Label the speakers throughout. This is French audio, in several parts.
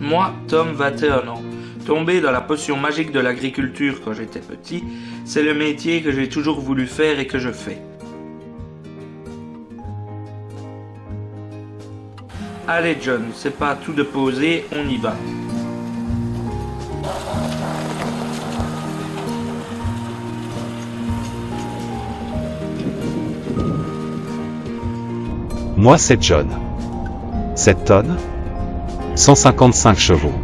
Speaker 1: Moi, Tom, 21 ans, tombé dans la potion magique de l'agriculture quand j'étais petit, c'est le métier que j'ai toujours voulu faire et que je fais. Allez John, c'est pas à tout de poser, on y va.
Speaker 2: Moi c'est John. 7 tonnes 155 chevaux.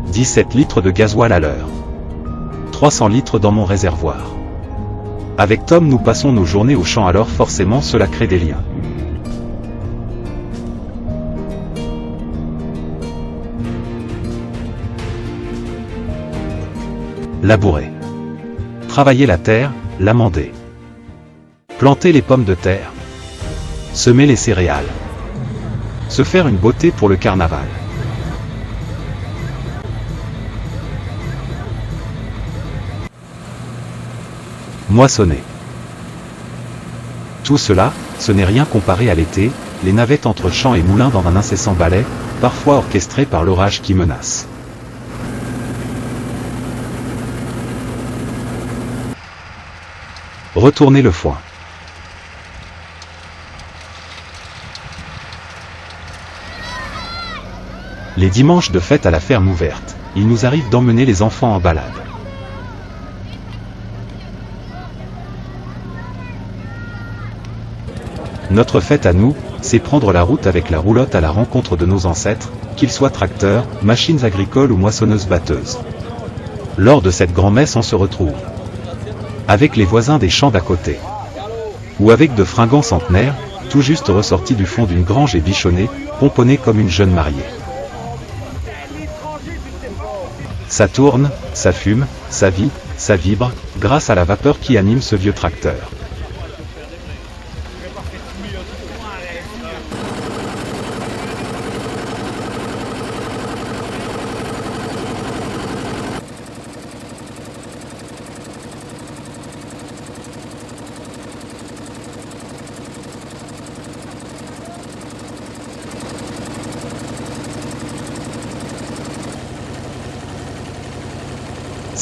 Speaker 2: 17 litres de gasoil à l'heure. 300 litres dans mon réservoir. Avec Tom nous passons nos journées au champ, alors forcément cela crée des liens. Labourer. Travailler la terre, l'amender. Planter les pommes de terre. Semer les céréales. Se faire une beauté pour le carnaval. Moissonner. Tout cela, ce n'est rien comparé à l'été, les navettes entre champs et moulins dans un incessant balai, parfois orchestré par l'orage qui menace. Retourner le foin. Les dimanches de fête à la ferme ouverte, il nous arrive d'emmener les enfants en balade. Notre fête à nous, c'est prendre la route avec la roulotte à la rencontre de nos ancêtres, qu'ils soient tracteurs, machines agricoles ou moissonneuses-batteuses. Lors de cette grand-messe on se retrouve avec les voisins des champs d'à côté, ou avec de fringants centenaires, tout juste ressortis du fond d'une grange et bichonnés, pomponnés comme une jeune mariée. Ça tourne, ça fume, ça vit, ça vibre, grâce à la vapeur qui anime ce vieux tracteur.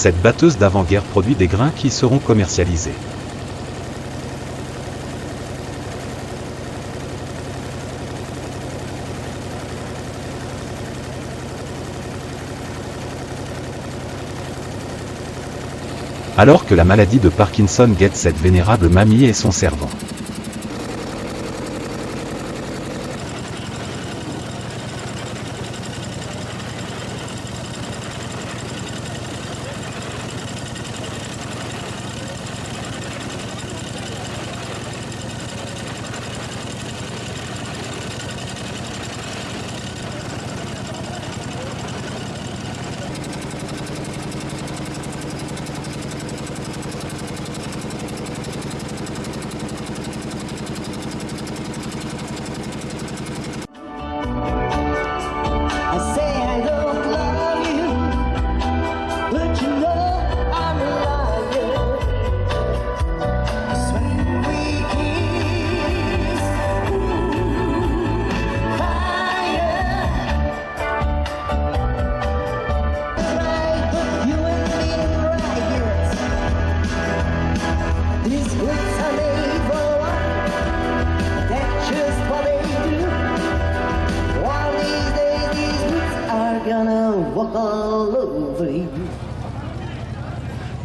Speaker 2: Cette batteuse d'avant-guerre produit des grains qui seront commercialisés. Alors que la maladie de Parkinson guette cette vénérable mamie et son servant.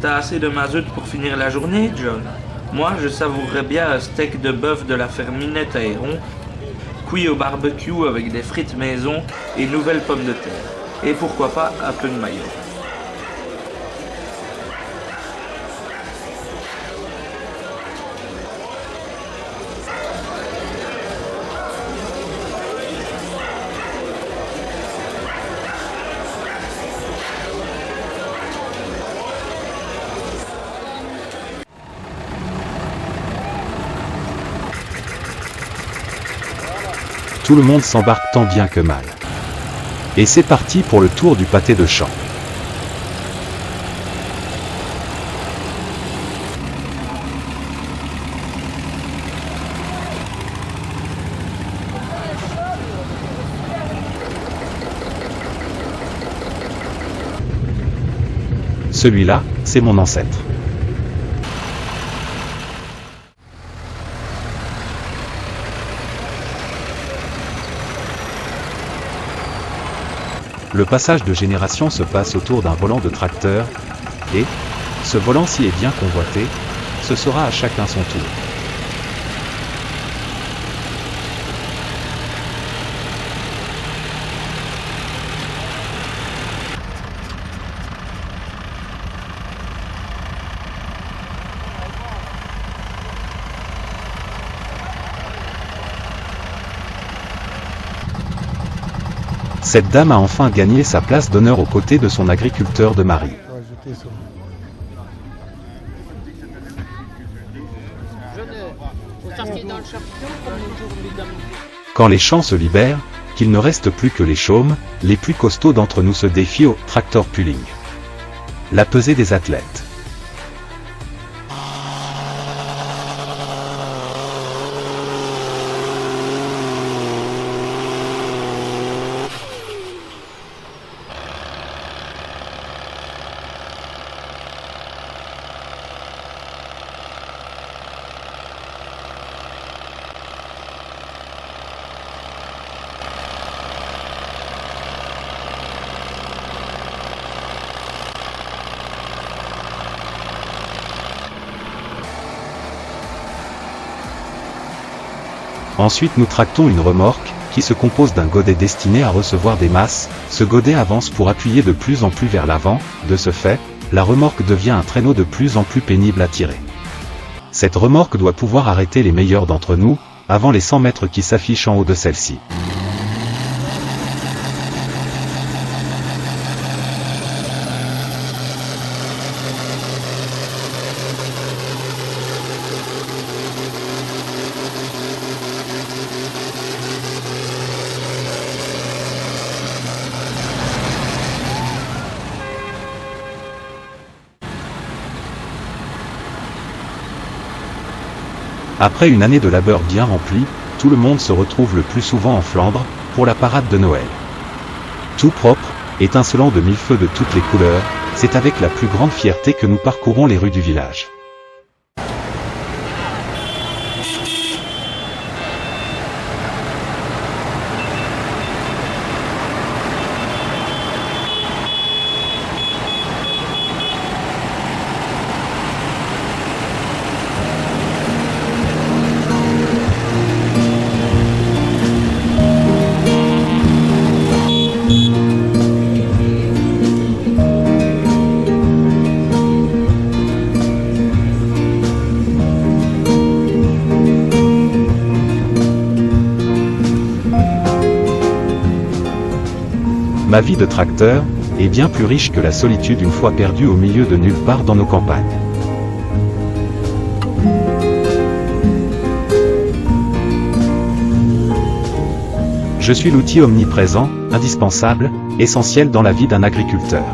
Speaker 1: T'as assez de mazout pour finir la journée, John? Moi, je savourerais bien un steak de bœuf de la ferme Minette à Héron, cuit au barbecue avec des frites maison et nouvelles pommes de terre. Et pourquoi pas un peu de maillot.
Speaker 2: Tout le monde s'embarque tant bien que mal. Et c'est parti pour le tour du pâté de champ. Celui-là, c'est mon ancêtre. Le passage de génération se passe autour d'un volant de tracteur, et, ce volant s'y est bien convoité, ce sera à chacun son tour. Cette dame a enfin gagné sa place d'honneur aux côtés de son agriculteur de mari. Quand les champs se libèrent, qu'il ne reste plus que les chaumes, les plus costauds d'entre nous se défient au tractor pulling. La pesée des athlètes. Ensuite nous tractons une remorque, qui se compose d'un godet destiné à recevoir des masses. Ce godet avance pour appuyer de plus en plus vers l'avant. De ce fait, la remorque devient un traîneau de plus en plus pénible à tirer. Cette remorque doit pouvoir arrêter les meilleurs d'entre nous, avant les 100 mètres qui s'affichent en haut de celle-ci. Après une année de labeur bien remplie, tout le monde se retrouve le plus souvent en Flandre, pour la parade de Noël. Tout propre, étincelant de mille feux de toutes les couleurs, c'est avec la plus grande fierté que nous parcourons les rues du village. Ma vie de tracteur est bien plus riche que la solitude une fois perdue au milieu de nulle part dans nos campagnes. Je suis l'outil omniprésent, indispensable, essentiel dans la vie d'un agriculteur.